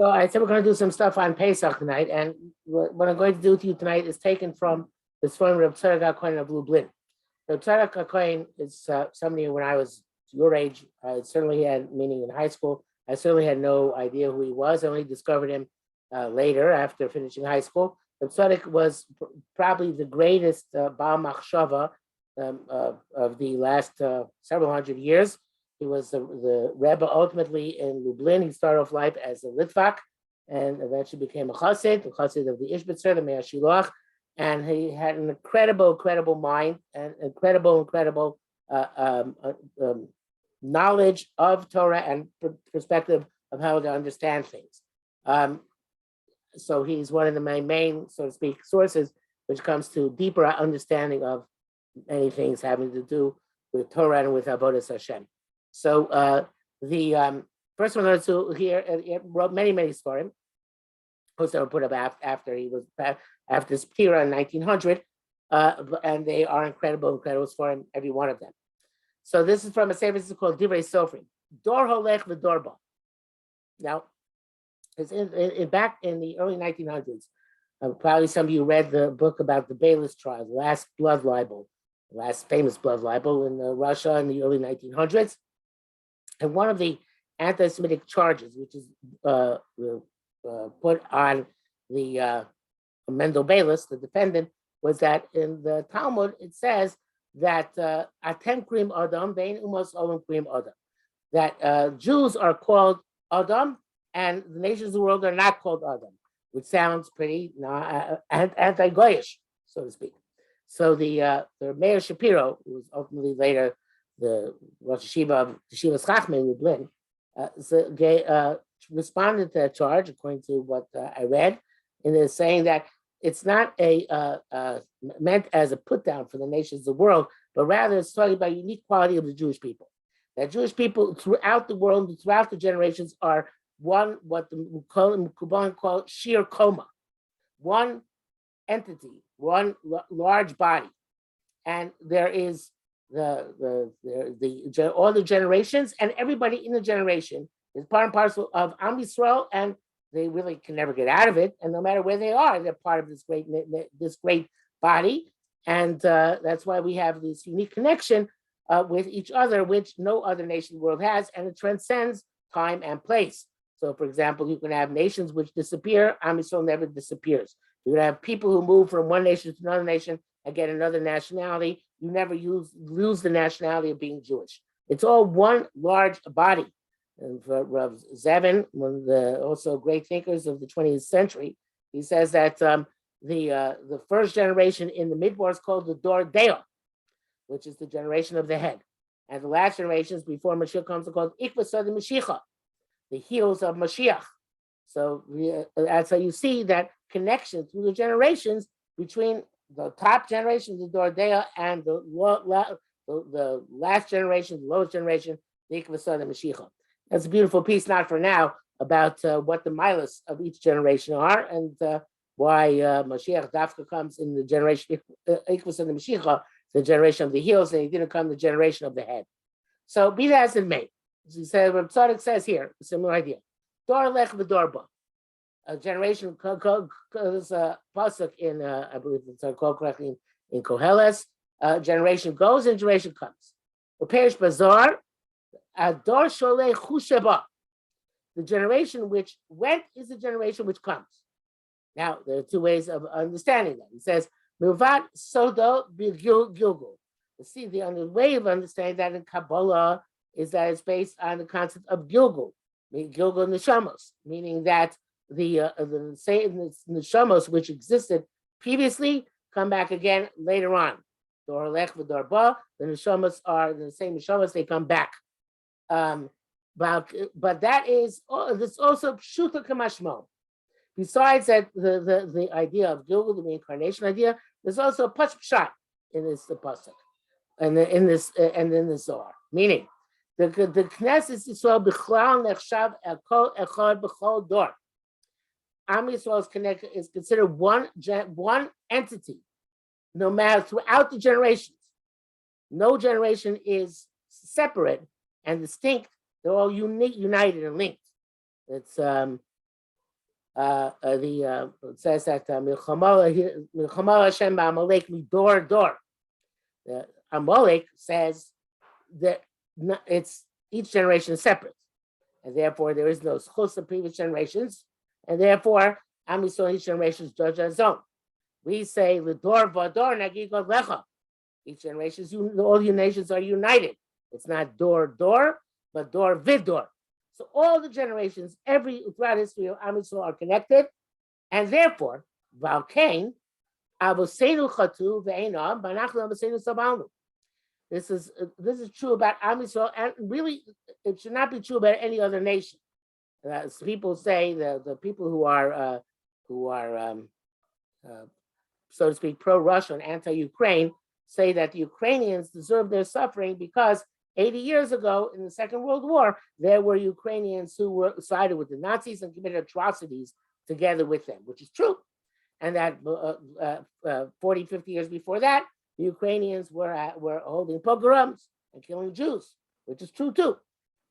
So I said we're going to do some stuff on Pesach tonight, and what I'm going to do with you tonight is taken from the story of Reb Tzadok of Lublin. Reb Tzadok is somebody when I was your age, I certainly had, meaning in high school, I certainly had no idea who he was. I only discovered him later after finishing high school. Reb Tzadok was probably the greatest Baal Machshava of the last several hundred years. He was the Rebbe ultimately in Lublin. He started off life as a Litvak and eventually became a Chassid, the Chassid of the Ishbitzer, the Meir Shiloach. And he had an incredible mind and incredible knowledge of Torah and perspective of how to understand things. So he's one of the main, so to speak, sources which comes to deeper understanding of many things having to do with Torah and with Avodas Hashem. So the first one let's do here, he wrote many stories. Most of them put up after his Ptira in 1900, and they are incredible for every one of them. So this is from a sefer called Divrei Sofrim. Dor holech v'dor ba. Now, it's back in the early 1900s. Probably some of you read the book about the Beilis trial, the last blood libel, the last famous blood libel in Russia in the early 1900s. And one of the anti-Semitic charges, which is put on the Mendel Beilis, the defendant, was that in the Talmud it says that Atem Krim Adam, Vein Umos Olam Krim Adam, that Jews are called Adam and the nations of the world are not called Adam, which sounds pretty anti-Goyish, so to speak. So the Meir Shapiro, who was ultimately later the Rosh Hashiva of Yeshivas Chachmei Lublin, responded to that charge, according to what I read, and is saying that it's not meant as a put down for the nations of the world, but rather it's talking about unique quality of the Jewish people. That Jewish people throughout the world, throughout the generations, are one, what the Kuban call shir koma, one entity, one large body, and there is all the generations, and everybody in the generation is part and parcel of Am Yisrael, and they really can never get out of it. And no matter where they are, they're part of this great body, and that's why we have this unique connection with each other, which no other nation in the world has, and it transcends time and place. So, for example, you can have nations which disappear. Am Yisrael never disappears. You can have people who move from one nation to another nation and get another nationality. You never lose the nationality of being Jewish. It's all one large body. And for Rav Zevin, one of the also great thinkers of the 20th century, he says that the first generation in the Midbar is called the Dor Deo, which is the generation of the head. And the last generations before Mashiach comes are called Ikvasad Mashiach, the heels of Mashiach. So that's how you see that connection through the generations between the top generation, the Dor Deo, and the last generation, the lowest generation, the Ikvasad Mashiach. That's a beautiful piece, not for now, about what the milas of each generation are and why Mashiach Dafka comes in the generation, Ikvus and the Mashiach, the generation of the heels, and he didn't come the generation of the head. So be that as it may. As he said, Reb Tzadok says here, a similar idea. Dor lech v'dor ba. A generation, there's a pasuk in, I believe it's called correctly, in Koheles, generation goes and generation comes. Perish bazar, Ador Sholei Chusheba. The generation which went is the generation which comes. Now, there are two ways of understanding that. He says, Milvat Sodo Gilgul. See, the way of understanding that in Kabbalah is that it's based on the concept of Gilgul, Gilgul Neshamos, meaning that the same Neshamos which existed previously come back again later on. Dor Lech v'Dor Ba, the Neshamos are the same Neshamos, they come back. But that is this also pshuta kamashmo. Besides that, the idea of Gilgul, the reincarnation idea, there's also a pshat in this pasuk, and in this Zohar. Meaning, the Knesset Yisrael b'chlal nechshav ekol echad b'chol dor. Am Yisrael is considered one entity, no matter throughout the generations. No generation is separate and distinct. They're all united and linked. It's It says that Milchama Hashem Amalek midor dor. Amalek says that it's each generation is separate, and therefore there is no schus of previous generations, and therefore Am Yisrael each generation is judged on its own. We say l'dor v'dor nagigod lecha. Each generation, all your nations are united. It's not dor but dor vidor. So all the generations, throughout history of Am Yisrael are connected, and therefore, Valkain, Avosenu Chatu ve'enam, Banachnu Avosenu Sabalnu. This is true about Am Yisrael, and really, it should not be true about any other nation. People say the people who are so to speak, pro-Russia and anti-Ukraine say that the Ukrainians deserve their suffering because 80 years ago in the Second World War, there were Ukrainians who were sided with the Nazis and committed atrocities together with them, which is true. And that 40, 50 years before that, the Ukrainians were holding pogroms and killing Jews, which is true too.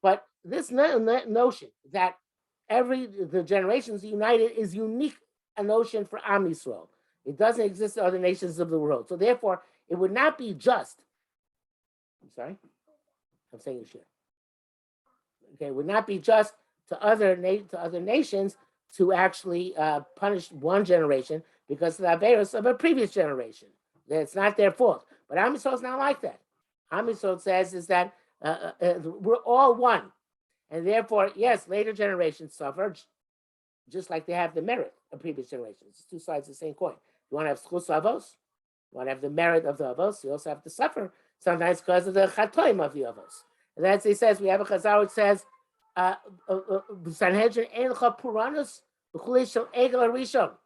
But this notion that the generations united is unique, a notion for Am Yisrael. It doesn't exist in other nations of the world. So therefore, it would not be just, I'm sorry, I'm saying it here. Okay, it would not be just to other nations to actually punish one generation because of the averos of a previous generation. It's not their fault. But Am Yisrael is not like that. Am Yisrael says is that we're all one. And therefore, yes, later generations suffer, just like they have the merit of previous generations. It's two sides of the same coin. You want to have schus avos, you want to have the merit of the avos, you also have to suffer sometimes because of the chatoim of the avos. And as he says, we have a chazal which says, Sanhedrin ein puranus b'chulei shel egel harishon.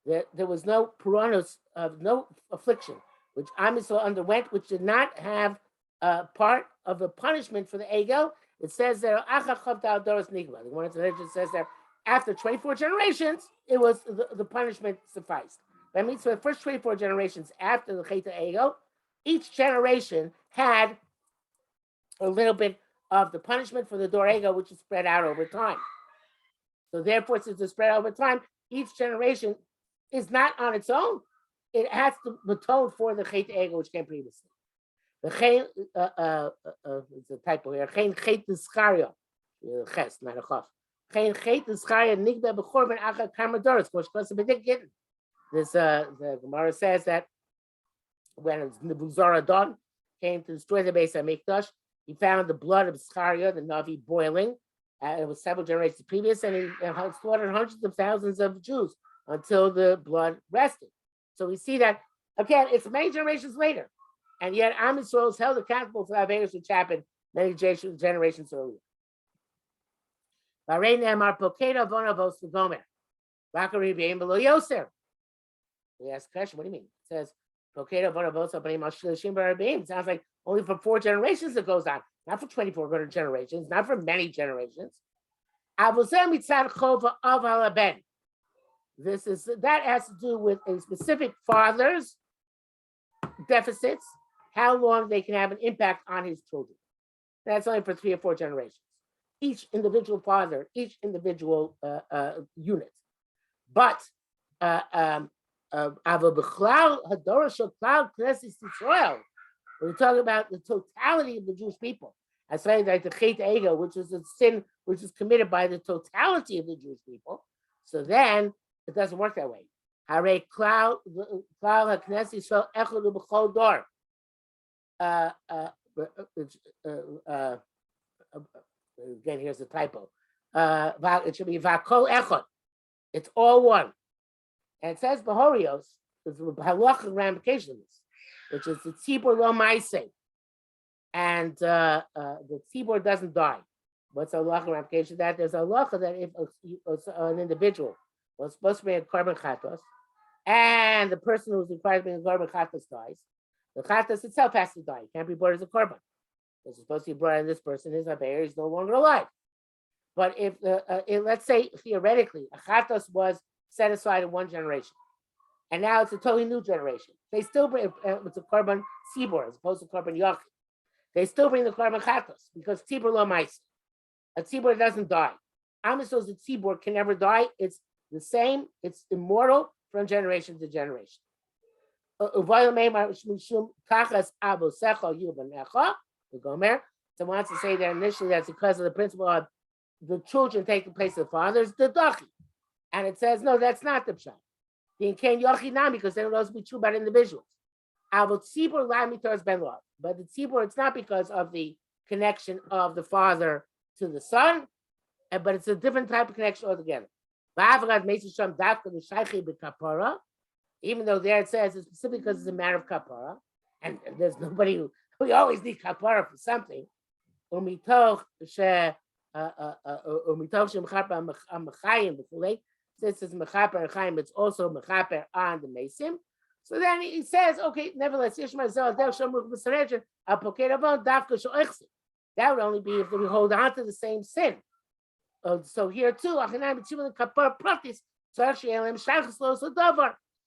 There was no puranus of no affliction which Am Yisrael underwent, which did not have part of the punishment for the egel. It says there, the one it says there, after 24 generations, it was the punishment sufficed. That means for the first 24 generations after the Chet Egel, each generation had a little bit of the punishment for the Dor Egel, which is spread out over time. So therefore, since it's spread out over time, each generation is not on its own. It has to atone for the Chet Egel, which came previously. The Chen, it's a typo here, Chen Chet Nischaria, Ches, not a Chaf. Chen Chet Nischaria Nigda B'chorban Acha Kamadoris, which was a bit. This the Gemara says that when Nebuchadnezzar came to destroy the Beis Hamikdash, he found the blood of Zechariah, the Navi, boiling. It was several generations previous, and he slaughtered hundreds of thousands of Jews until the blood rested. So we see that again, it's many generations later, and yet Am Yisrael is held accountable for the averos which happened many generations earlier. We ask the question, what do you mean? It says, sounds like only for 4 generations it goes on, not for 24 generations, not for many generations. That has to do with a specific father's deficits, how long they can have an impact on his children. That's only for 3 or 4 generations. Each individual father, each individual unit. But when we talk about the totality of the Jewish people, I say that the Chet Egel, which is a sin which is committed by the totality of the Jewish people, so then it doesn't work that way. Again, here's the typo. It should be Vakol Echad. It's all one. And it says Bahorios, there's a halachic ramification of this, which is the tzibur lo ma'aseh, and the tzibur doesn't die. What's a halachic ramification of that? There's a halacha that if an individual was supposed to bring a korban chatos, and the person who's required to bring a korban chatos dies, the chatos itself has to die. It can't be brought as a korban. It's supposed to be brought in this person, his abeir is no longer alive. But if let's say theoretically a chatos was set aside in one generation, and now it's a totally new generation, they still bring it's a korban tzibur as opposed to korban yachid. They still bring the korban chatos because tzibur lo ma'aseh. A tzibur doesn't die. Am Yisrael's tzibur can never die. It's the same. It's immortal from generation to generation. So wants to say that initially that's because of the principle of the children taking place of the fathers, the dachi. And it says, no, that's not the pshat. The inken yochi because they don't also be true about individuals. But the tzibur, it's not because of the connection of the father to the son, but it's a different type of connection altogether. Even though there it says it's specifically because it's a matter of kapara, and there's nobody who, we always need kapara for something. Since it's mechaper and chaim, it's also mechaper on the mesim. So then he says, okay, nevertheless, that would only be if we hold on to the same sin. So here too,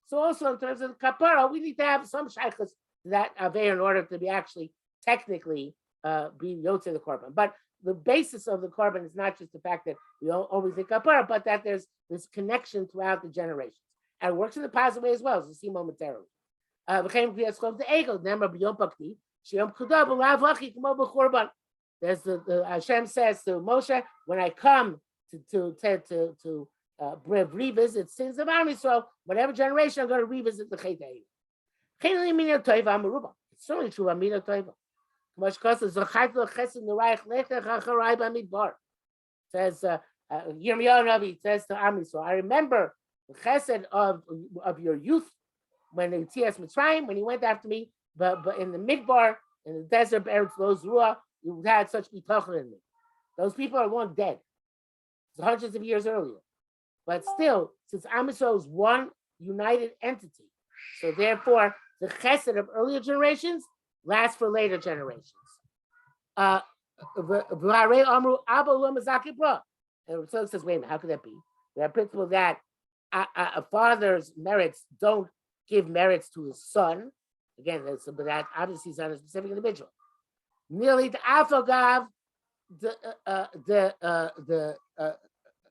so also in terms of the kapara, we need to have some shaykhs that are in order to be actually technically be yotze the korban. But the basis of the korban is not just the fact that we always think kapara, but that there's this connection throughout the generations. And it works in the positive way as well, as we'll see momentarily. There's the Hashem says to Moshe, when I come to revisit sins of Am Yisrael, whatever generation I'm going to revisit the Chet HaEgel. It's certainly true of Amina Toiva. Says Yirmiyahu Navi says to Am Yisrael, I remember the chesed of your youth when the Tzias Mitzrayim, when he went after me, but in the midbar, in the desert, Eretz Lo Zruah, you had such bitachon in me. Those people are long dead. It's hundreds of years earlier. But still, since Am Yisrael is one united entity, so therefore the chesed of earlier generations lasts for later generations. And so it says, wait a minute, how could that be? The principle that a father's merits don't give merits to his son. Again, but that obviously is on a specific individual. Merely the afagav, the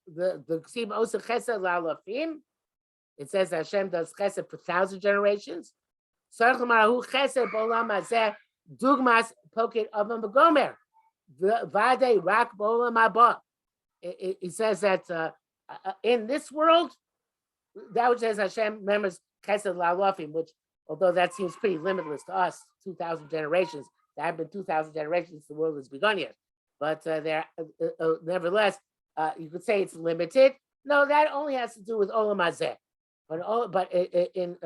ksib osa chesed la'alafim. It says that Hashem does chesed for 1,000 generations. Sarach l'marahu chesed b'olam hazeh dugmas poket avam b'gomer v'adei rak b'olam haba. It says that in this world, that which says Hashem remembers chesed la'alafim, which although that seems pretty limitless to us, 2,000 generations. There have been 2,000 generations since the world has begun yet. But nevertheless, you could say it's limited. No, that only has to do with Olam Hazeh. But in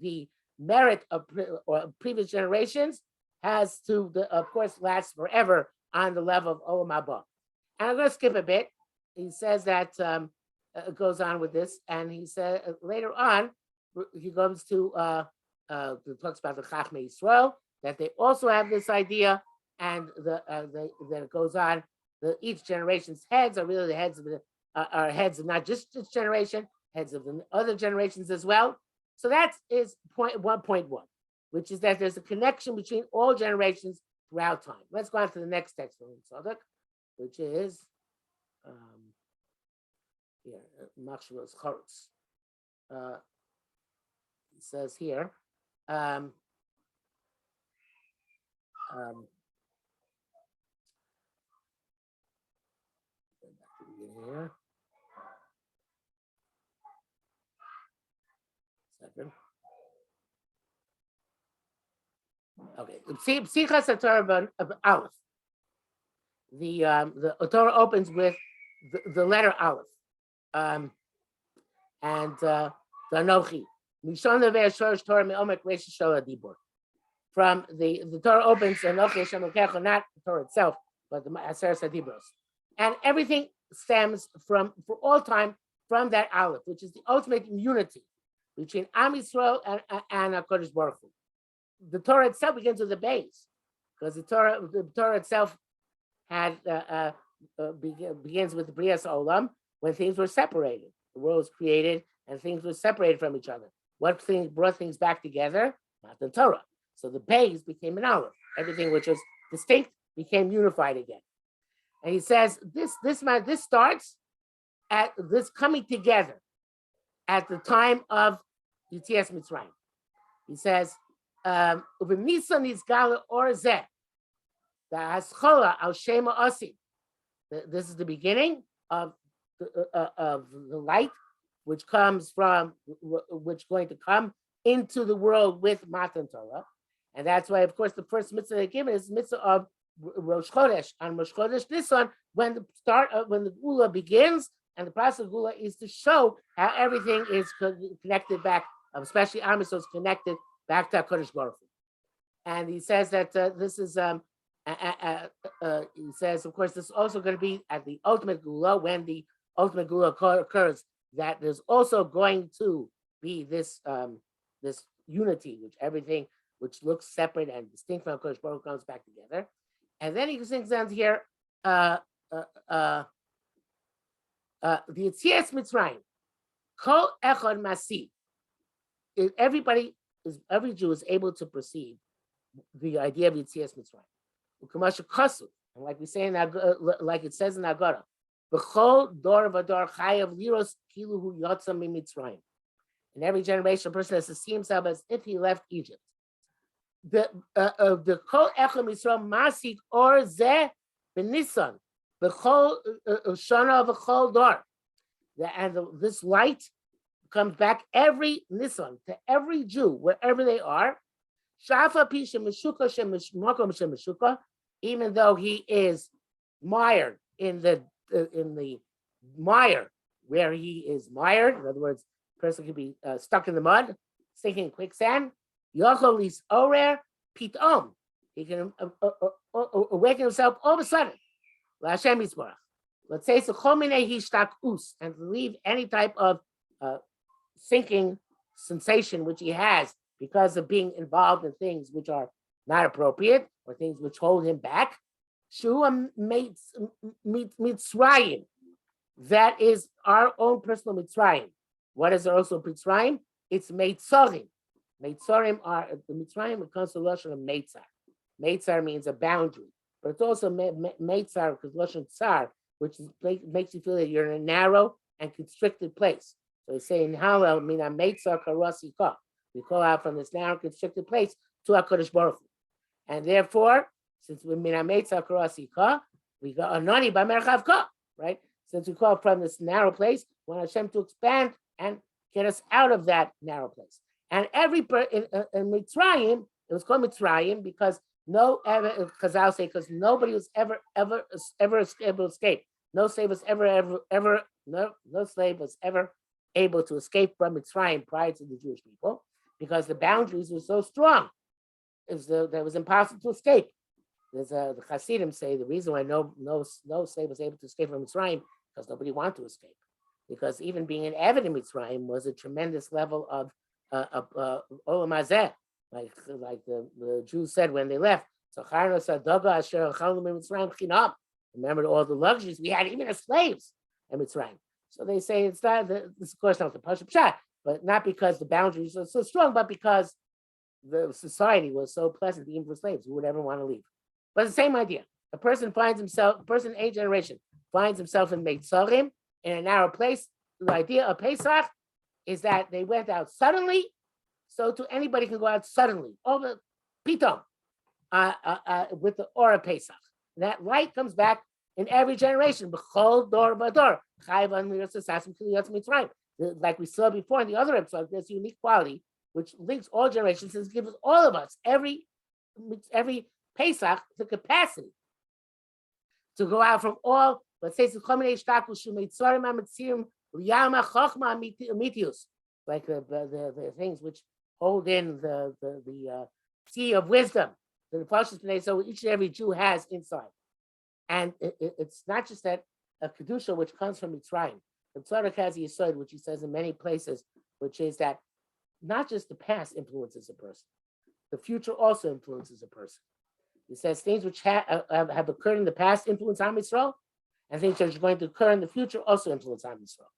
the merit of previous generations has to, of course, last forever on the level of Olam Haba. And I'm going to skip a bit. He says that, goes on with this, and he said later on, he goes to talks about the Chachmei Yisrael, that they also have this idea, and that it goes on. Each generation's heads are really the heads of are heads of not just this generation, heads of the other generations as well. So that is point 1.1, which is that there's a connection between all generations throughout time. Let's go on to the next text from Reb Tzadok, which is Machshavos Chorutz. It says here. Here. Second. Okay. Psichas HaTorah of Aleph. The Torah opens with the letter Aleph. And the Anochi. From the Torah opens Anochi Hashem Elokecha, not the Torah itself, but the Aseret HaDibros. And everything stems for all time from that Aleph, which is the ultimate unity between Am Yisrael and HaKadosh Baruch Hu. The Torah itself begins with the base, because the Torah itself had begins with the Brias Olam, when things were separated. The world was created and things were separated from each other. What things brought things back together? Not the Torah. So the base became an Aleph. Everything which was distinct became unified again. And he says this starts at this coming together at the time of Yetzias Mitzrayim. He says, "U'b'nisan nizgala or zeh, the haschola al shema osim." This is the beginning of the light, which comes from, which going to come into the world with Matan Torah. And that's why, of course, the first mitzvah they give is mitzvah of Rosh Chodesh, on Rosh Chodesh Nisan, when the Gula begins, and the process of Gula is to show how everything is connected back, especially Am Yisrael is connected back to HaKadosh Baruch Hu. And he says that this is, he says, of course, this is also going to be at the ultimate Gula, when the ultimate Gula occurs, that there's also going to be this this unity, which everything which looks separate and distinct from HaKadosh Baruch Hu comes back together. And then he sings down here, the Yetzias Mitzrayim, Kol Echad Masi. Every Jew is able to perceive the idea of Yetzias Mitzrayim. U'kamasha Kasu, and like we say in like it says in Agara, B'chol Dor V'Dor Chayav Liros Kiluhu Yotza MiMitzrayim. In every generation, a person has to see himself as if he left Egypt. The Kol Echad Mitzrayim Masik Or Zeh B'Nisan B'chol Shana V'chol Dor. And this light comes back every Nisan to every Jew wherever they are. Shafa Pisha Meshuka Shemishmakom Shemeshuka, even though he is mired in the mire where he is mired. In other words, a person could be stuck in the mud, sinking in quicksand. Yocholis Orer Pitom. He can awaken himself all of a sudden. L'Hashem Yisborach. Let's say so chomine hishtakus, and to leave any type of sinking sensation which he has because of being involved in things which are not appropriate or things which hold him back. Shua Mitzrayim. That is our own personal Mitzrayim. What is also Mitzrayim? It's Meitzorim. Meitzorim are the Mitzrayim. It comes to Lashon of Meitzar. Meitzar means a boundary, but it's also Meitzar because Lashon Tzar, which makes you feel that you're in a narrow and constricted place. So they say in Hallel, Mina Meitzar Karasika. We call out from this narrow, constricted place to HaKadosh Baruch Hu. And therefore, since we're Mina Meitzar Karasika, we go Anani B'Merchavka, right? Since we call from this narrow place, we want Hashem to expand and get us out of that narrow place. And every in Mitzrayim, it was called Mitzrayim because Chazal say, because nobody was ever able to escape. No slave was no slave was ever able to escape from Mitzrayim prior to the Jewish people, because the boundaries were so strong. That was impossible to escape. The Hasidim say the reason why no slave was able to escape from Mitzrayim because nobody wanted to escape. Because even being an Eved in Mitzrayim was a tremendous level of Olam Hazeh, like the Jews said when they left. So remember all the luxuries we had, even as slaves in Mitzrayim. So they say it's not, this is of course not the Pashup Shah, but not because the boundaries are so strong, but because the society was so pleasant even for slaves. Who would ever want to leave? But the same idea. A person in a generation finds himself in Meitzorim, in a narrow place. The idea of Pesach is that they went out suddenly, so to anybody can go out suddenly, over Pitom, with the Or of Pesach. That light comes back in every generation. B'chol dor v'dor, like we saw before in the other episode, there's a unique quality which links all generations and gives all of us, every Pesach, the capacity to go out from all, let's say, like the things which hold in the sea of wisdom, so each and every Jew has inside. And it's not just that a kedusha which comes from Mitzrayim. The Tzadok has the yesod, which he says in many places, which is that not just the past influences a person, the future also influences a person. He says things which have occurred in the past influence Am Yisrael, and things that are going to occur in the future also influence Am Yisrael.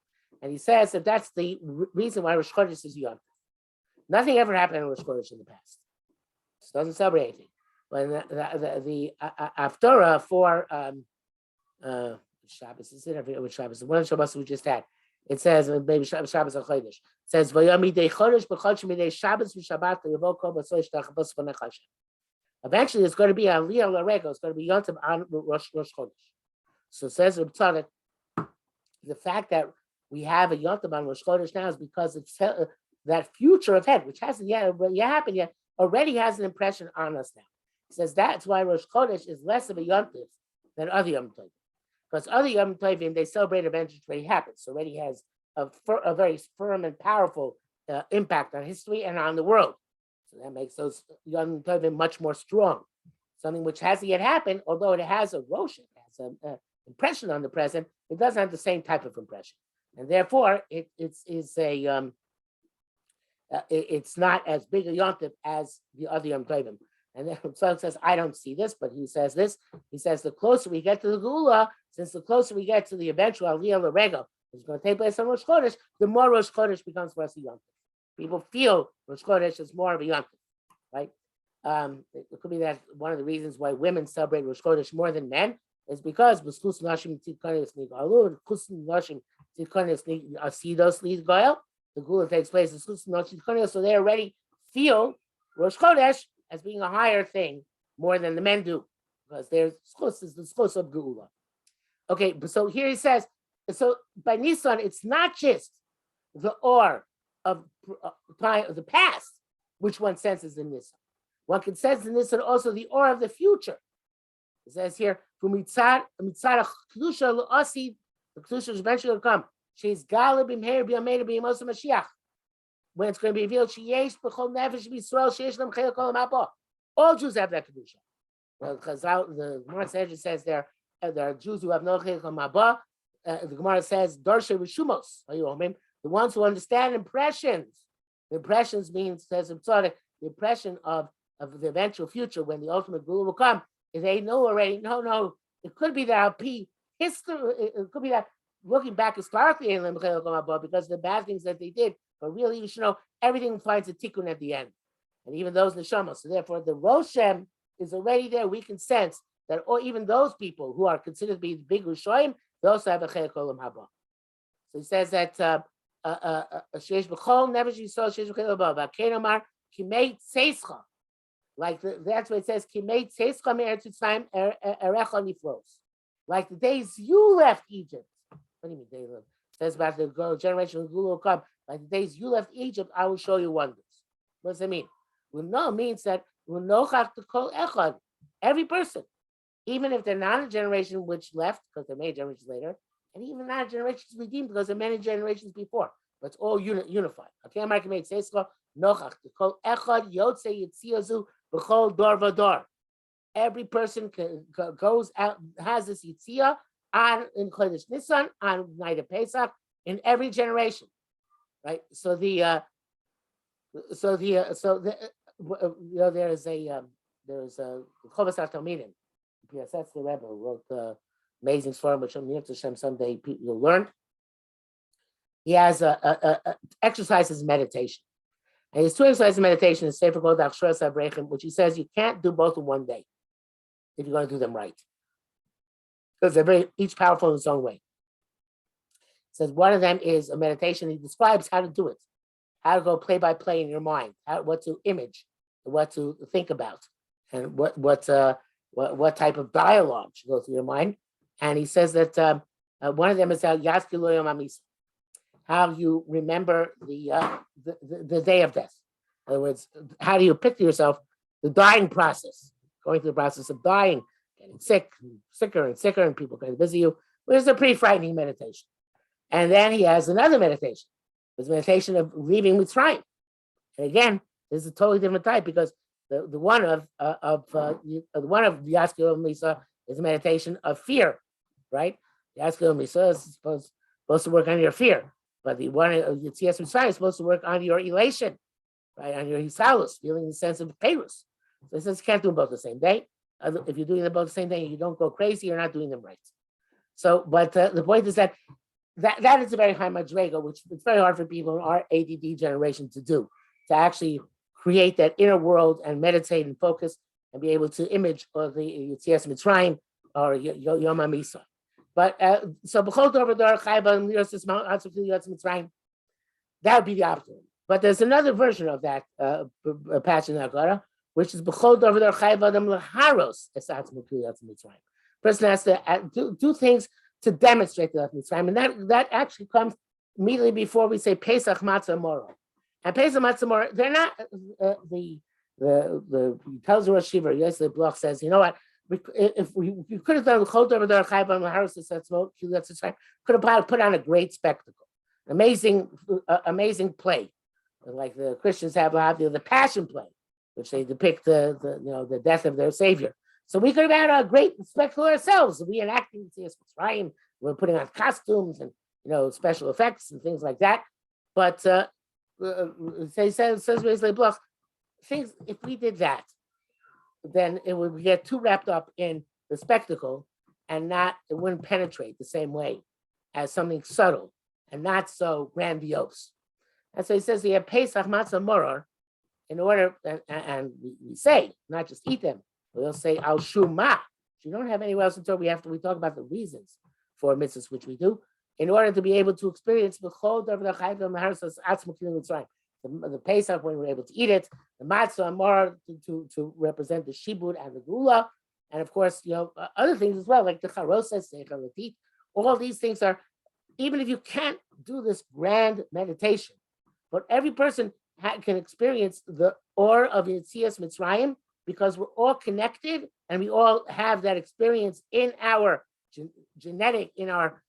And he says that that's the reason why Rosh Chodesh is Yom. Nothing ever happened in Rosh Chodesh in the past. It doesn't celebrate anything. But the Haftarah for Shabbos is it? Every Shabbos. The one Shabbos we just had. It says maybe Shabbos HaChodesh. It says Vayamidei Chodesh b'Chodesh midei Shabbos v'Shabbat Yavo Kol B'Soy Shtachabos V'Nechashem. Eventually, it's going to be on Aliyah L'Rego. It's going to be Yontif on Rosh Chodesh. So says Reb Tzadok, the fact that we have a Yontif on Rosh Chodesh now is because it's that future event, which hasn't yet happened yet, already has an impression on us now. He says that's why Rosh Chodesh is less of a Yontif than other Yom Tovim. Because other Yom Tovim, they celebrate events which already happened. So already has a very firm and powerful impact on history and on the world. So that makes those Yom Tovim much more strong. Something which hasn't yet happened, although it has a rosh, it has an impression on the present, it doesn't have the same type of impression. And therefore, it's not as big a Yom Tov as the other Yom Tovim. And then Tzadok says, I don't see this, but he says this. He says, the closer we get to the Geula, since the closer we get to the eventual Aliyah L'Rego, which is going to take place on Rosh Chodesh, the more Rosh Chodesh becomes for us a Yom Tov. People feel Rosh Chodesh is more of a Yom Tov, right? It could be that one of the reasons why women celebrate Rosh Chodesh more than men is because the Geula takes place in so they already feel Rosh Chodesh as being a higher thing more than the men do, because there's the schos of Geula. Okay, so here he says, so by Nisan, it's not just the or of the past, which one senses in Nisan. One can sense in Nisan also the or of the future. It says here, the Kedusha is eventually going to come. She's Gala b'mheir b'yameir b'yamos Mashiach. When it's going to be revealed, sheyesh b'chol nefesh b'Yisrael sheyesh lam chayil kol ha'mabah. All Jews have that kedusha. Well, because the Gemara says there are Jews who have no chayil kol ha'mabah. The Gemara says darshe rishumos. The ones who understand impressions. The impressions means, says Reb Tzadok, the impression of the eventual future when the ultimate Geula will come. If they know already, no, it could be that Al-Pi history. It could be that looking back historically, because the bad things that they did, but really you should know everything finds a tikkun at the end, and even those neshamas. So therefore, the Roshem is already there. We can sense that, or even those people who are considered to be big Rishoyim, they also have a chayil kolam haba. So he says that sheish b'chol never yisrael sheish b'chol haba. V'kenomar kimei tzeischa, like that's what it says. Kimei tzeischa me'eretz Mitzrayim erecha niflos, like the days you left Egypt. What do you mean they live? It says about the generation of Geula will come. Like the days you left Egypt, I will show you wonders. What does it mean? No means that every person, even if they're not a generation which left, because they're many generations later, and even not a generation redeemed because there are many generations before, but it's all unified. Okay, I'm going to make every person goes out, has this yitzia in Chodesh Nisan, on night of Pesach, in every generation, right? So there's a Chovas HaTalmidim. That's the Rebbe who wrote the amazing story, which someday you'll learn. He has exercises meditation, and his two exercises of meditation is Sefer Kol Dach Shras Avreichim, which he says you can't do both in one day if you're going to do them right, because they're each powerful in its own way. He says one of them is a meditation. He describes how to do it, how to go play by play in your mind, what to image, what to think about, and what type of dialogue should go through your mind. And he says that one of them is how you remember the day of death. In other words, how do you picture yourself the dying process, going through the process of dying, getting sicker and sicker, and people going to visit you, which is a pretty frightening meditation. And then he has another meditation. It's meditation of leaving Mitzrayim. And again, this is a totally different type, because the one of Yaskil Misa is a meditation of fear, right? Yaskil Misa is supposed to work on your fear, but the one of Yitzias Mitzrayim is supposed to work on your elation, right? On your hisalus, feeling the sense of perus. So he says you can't do them both the same day. If you're doing them both the same day, you don't go crazy. You're not doing them right. So, but the point is that is a very high madrega, which it's very hard for people in our ADD generation to do, to actually create that inner world and meditate and focus and be able to image the Yitzias Mitzrayim or Yom HaMisa. But so b'chol over there, that would be the opposite. But there's another version of that passage in the Haggadah, which is b'chol over there, laharos esatz mekuyat mitzrayim. Person has to do things to demonstrate the Mitzrayim, and that actually comes immediately before we say Pesach Matzah Moro. And Pesach Matzah Moro, they're not the tells the Rosh Shiva. Yes, the Bloch says, you know what? If we could have done Chol Dover Dar Chayv on the Haros could have put on a great spectacle, amazing play, like the Christians have the Passion Play, which they depict the death of their Savior. So we could have had a great spectacle ourselves. We enacting Mitzrayim, we're putting on costumes and special effects and things like that. But says Bloch, things if we did that, then it would get too wrapped up in the spectacle and it wouldn't penetrate the same way as something subtle and not so grandiose. And so he says we have Pesach Matzah Moror in order, and we say not just eat them. We'll say al shuma. You don't have anywhere else until we talk about the reasons for mitzvahs, which we do, in order to be able to experience the Pesach when we're able to eat it, the matzah more to represent the shibud and the gula, and of course other things as well like the charosas, all these things are, even if you can't do this grand meditation, but every person can experience the or of Yetzias Mitzrayim, because we're all connected and we all have that experience in our genetic, in our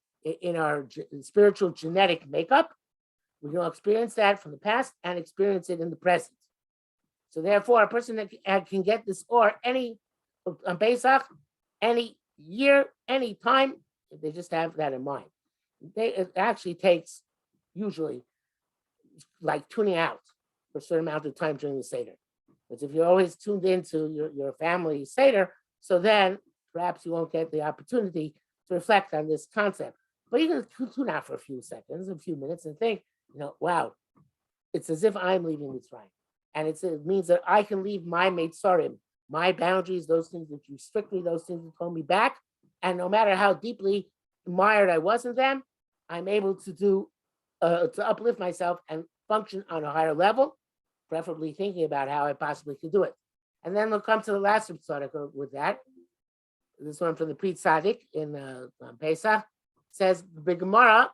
spiritual genetic makeup. We can all experience that from the past and experience it in the present. So therefore, a person that can get this or on Pesach, any year, any time, they just have that in mind. It actually takes usually like tuning out for a certain amount of time during the Seder. But if you're always tuned into your family Seder, so then perhaps you won't get the opportunity to reflect on this concept. But you can tune out for a few seconds, a few minutes, and think, wow, it's as if I'm leaving Mitzrayim. And it means that I can leave my Meitzarim, my boundaries, those things that restrict me, those things that hold me back. And no matter how deeply mired I was in them, I'm able to uplift myself and function on a higher level, preferably thinking about how I possibly could do it. And then we'll come to the last Reb Tzadok with that. This one from the Reb Tzadok in Pesach says, the Gemara,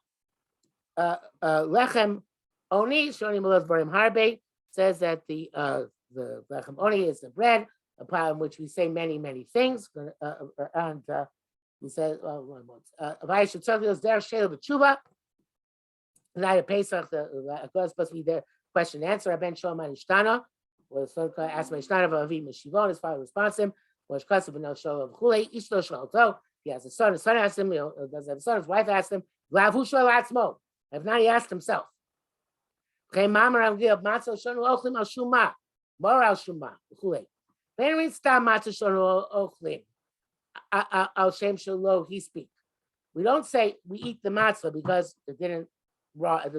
Lechem Oni, Shoni Melov Barim Harbe, says that the Lechem Oni is the bread, upon which we say many, many things. And he says, Avaya Shetzothios Der Shel B'Tshuva, the night of Pesach, the supposed to be there. Question and answer. Ben Shlomo Ishtana was asked by Ishtana of Avi Meshivon. His father responds to him. Was Kasav Ben Shlomo of Chulei Ishto Shalto. He has a son. His son asked him. Does have a son? His wife asked him. Lavu Shol Atzmo. If not, he asked himself. Chem Mamar Al Gil Matzah Shonu Ochlim Al Shuma. Mor Al Shuma. Chulei. Ben Rin Stam Matzah Shonu Ochlim. Al Shem Shelo He speak. We don't say we eat the matzah because the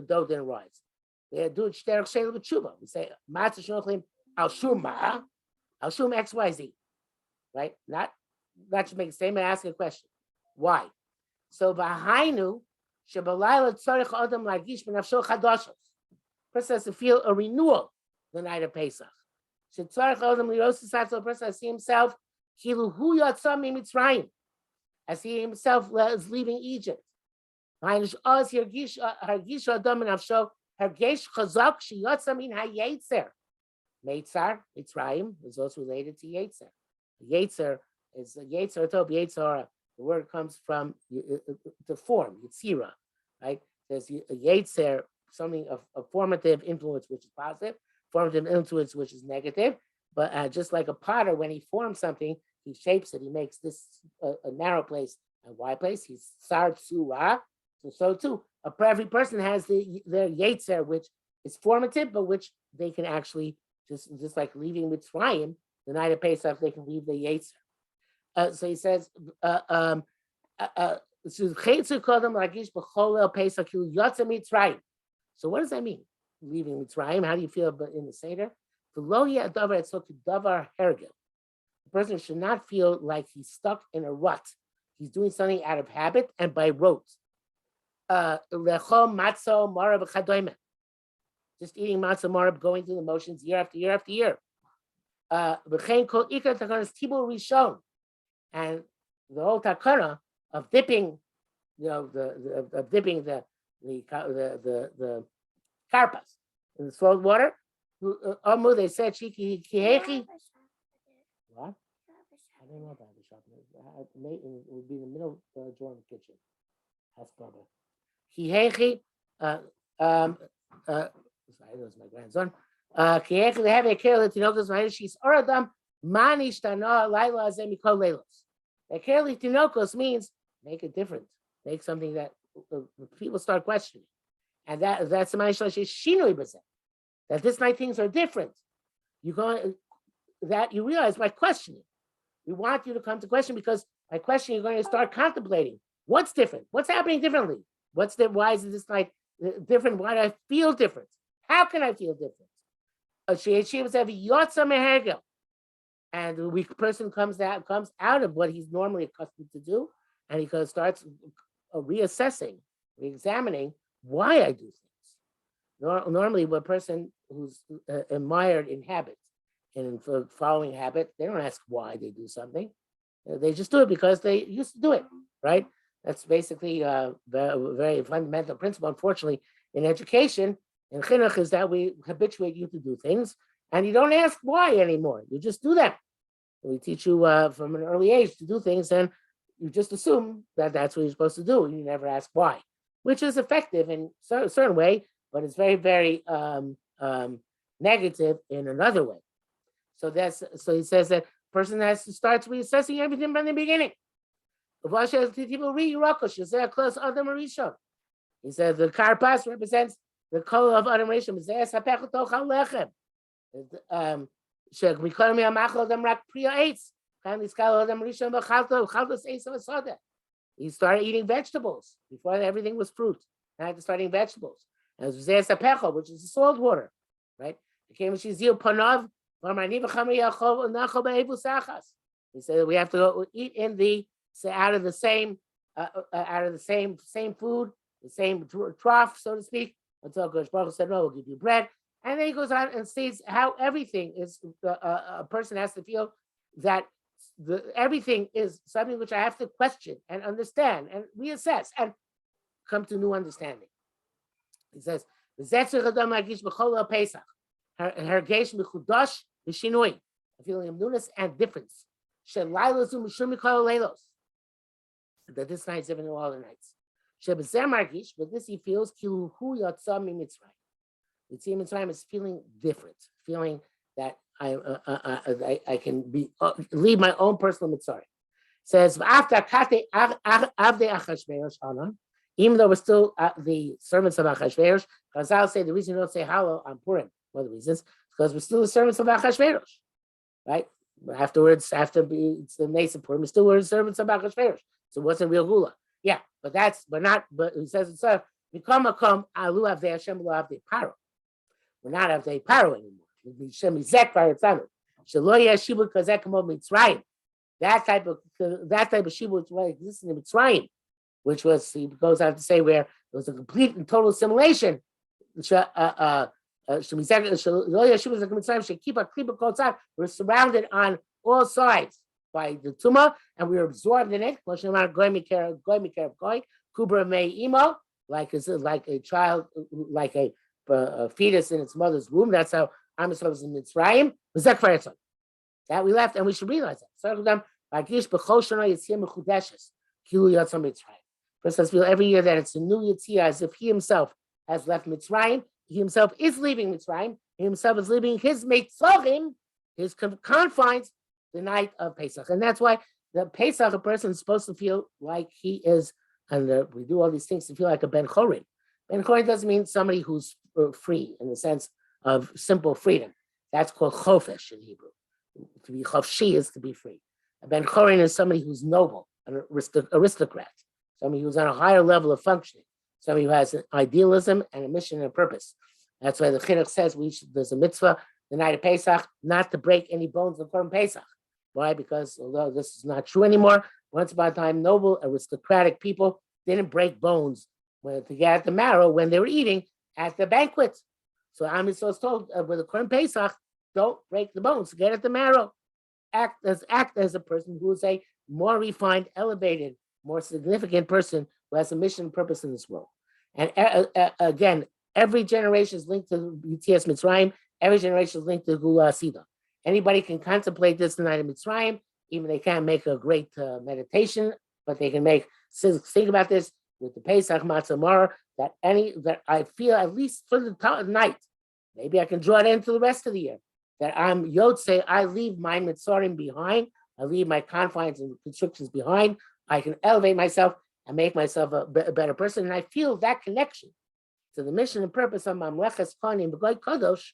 dough didn't rise. We do it shterach shel b'tshuva. We say matzah shenochlim al shuma XYZ, right? Not that should make a statement. Ask a question. Why? So v'hainu shebalayla tzarich adam lagish b'nafsho chadoshos. Person has to feel a renewal the night of Pesach. Shetzarich adam lirosis atzol. Person has to see himself kilu hu yatzam mitzrayim, as he himself is leaving Egypt. V'hainu she'oz hargish adam b'nafsho. Hergesh chazak sheyotza min hayetzer. Meitzar, Mitzrayim, is also related to Yetzer. Yetzer is Yetzer Tov Yetzara. The word comes from the form, Yetzira, right? There's a Yetzer, something of a formative influence, which is positive, formative influence, which is negative. But just like a potter, when he forms something, he shapes it. He makes this a narrow place a wide place. He's Sar Tsura. So too, every person has their Yetzer, which is formative, but which they can actually just like leaving Mitzrayim, the night of Pesach, they can leave the Yetzer. So he says, so what does that mean? Leaving Mitzrayim? How do you feel in the Seder? The person should not feel like he's stuck in a rut. he's doing something out of habit and by rote. Lechom matzo marab chadoime. Just eating matzah marab, going through the motions year after year after year. V'chein kol ikar takanas tibul rishon, and the whole takana of dipping, of dipping the karpas in the salt water. They said shiki kihechi. What? I don't know about the shop. It would be in the middle drawer in the kitchen. That's probably. Kihechi. Sorry, that was my grandson. Kihechi, they have a care that tinokas ma'ishis oradam manish tana laila azemikol leilos. A care tinokos means make it different, make something that people start questioning, and that's the manish shinui b'zeh. That this night things are different. You go that you realize by questioning. We want you to come to question because by questioning you're going to start contemplating what's different, what's happening differently, why is this night different? Why do I feel different? How can I feel different? And the weak person comes out of what he's normally accustomed to do, and he starts reassessing, re-examining why I do things. Normally, a person who's mired in habit and in following habit, they don't ask why they do something. They just do it because they used to do it, right? That's basically a very fundamental principle. Unfortunately, in education, in chinuch, is that we habituate you to do things, and you don't ask why anymore. You just do them. We teach you from an early age to do things, and you just assume that that's what you're supposed to do. You never ask why, which is effective in a certain way, but it's very, very negative in another way. So he says that person has to start reassessing everything from the beginning. He said the karpas represents the color of Adam Rishon. He started eating vegetables before everything was fruit. Now he started eating vegetables. And which is the salt water, right? He said we have to go eat in out of the same food, the same trough, so to speak. Until Kodesh Baruch Hu said, "No, we'll give you bread." And then he goes on and states how everything is. A person has to feel that everything is something which I have to question and understand and reassess and come to new understanding. He says, Pesach. Her gesh mechudash v'shinui, a feeling of newness and difference. That this night is different than all the nights. But this he feels kilu hu yatsa mi Mitzrayim. Yatsa Mitzrayim is feeling different, feeling that I can leave my own personal mitzvah. Says after kate avde Achashverosh Anan, even though we're still the servants of Achashverosh, Chazal say the reason you don't say Hallel on Purim, one of the reasons, because we're still the servants of Achashverosh, right? Afterwards, it's the Nes of Purim, we still were the servants of Achashverosh. So it wasn't real gula. Yeah, but he says it's Mikamakom Alu Avdei Hashem Lo Avdei Paro. We're not Avdei Paro anymore. That type of shibud which exists in Mitzrayim, which was, he goes on to say, where there was a complete and total assimilation. We're surrounded on all sides by the tumah, and we were absorbed in it. Like a child, like a fetus in its mother's womb. That's how Am Yisrael was in Mitzrayim. That we left, and we should realize that. Person feel every year that it's a new Yitzhak, as if he himself has left Mitzrayim. He himself is leaving Mitzrayim. He himself is leaving his Mitzrayim, his confines, the night of Pesach. And that's why the Pesach, a person is supposed to feel like he is, and we do all these things to feel like a Ben Chorin. Ben Chorin doesn't mean somebody who's free in the sense of simple freedom. That's called chofesh in Hebrew. To be chofshi is to be free. A Ben Chorin is somebody who's noble, an aristocrat, somebody who's on a higher level of functioning, somebody who has an idealism and a mission and a purpose. That's why the chinuch says there's a mitzvah the night of Pesach not to break any bones of Korban Pesach. Why? Because although this is not true anymore, Once upon a time, noble aristocratic people didn't break bones to get at the marrow when they were eating at the banquet. So Am Yisrael is told with the Korban Pesach, don't break the bones, get at the marrow. Act as a person who is a more refined, elevated, more significant person who has a mission and purpose in this world. And again, every generation is linked to Yetzias Mitzrayim. Every generation is linked to Gula Sida. Anybody can contemplate this tonight in Mitzrayim. Even they can't make a great meditation, but they can think about this with the Pesach Matzah Maror. That I feel at least for the night. Maybe I can draw it into the rest of the year. That I'm Yotze, I leave my Mitzarim behind. I leave my confines and constrictions behind. I can elevate myself and make myself a better person. And I feel that connection to the mission and purpose of Mamleches Kohanim B'Goy Kadosh,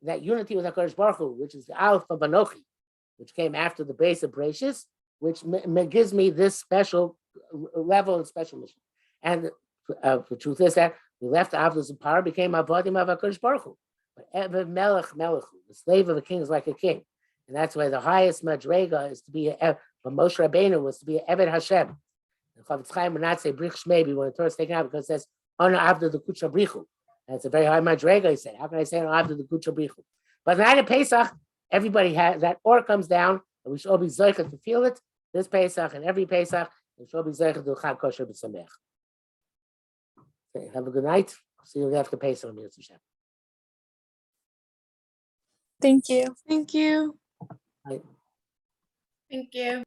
that unity with HaKadosh Baruch Hu, which is the Aleph of Anochi, which came after the base of Bereshis, which gives me this special level and special mission. And the truth is that we left the Avos of power, became Avodim of HaKadosh Baruch Hu. But Eved Melech Melechu, the slave of a king is like a king. And that's why the highest Madrega is to be but Moshe Rabbeinu was to be Eved Hashem. And Chavetz Chaim would not say Brich Shmebi when the Torah is taken out because it says, Ono Avdu the Kucha Brichu. And it's a very high Madrega, he said. How can I say Ono Avdu the Kucha Brichu? But the night of Pesach, everybody has, that or comes down, and we should all be Zoichet to feel it, this Pesach and every Pesach, we should all be Zoichet to Chag Kosher B'Sameach. Okay, have a good night. See you after Pesach. Thank you. Thank you. Bye. Thank you.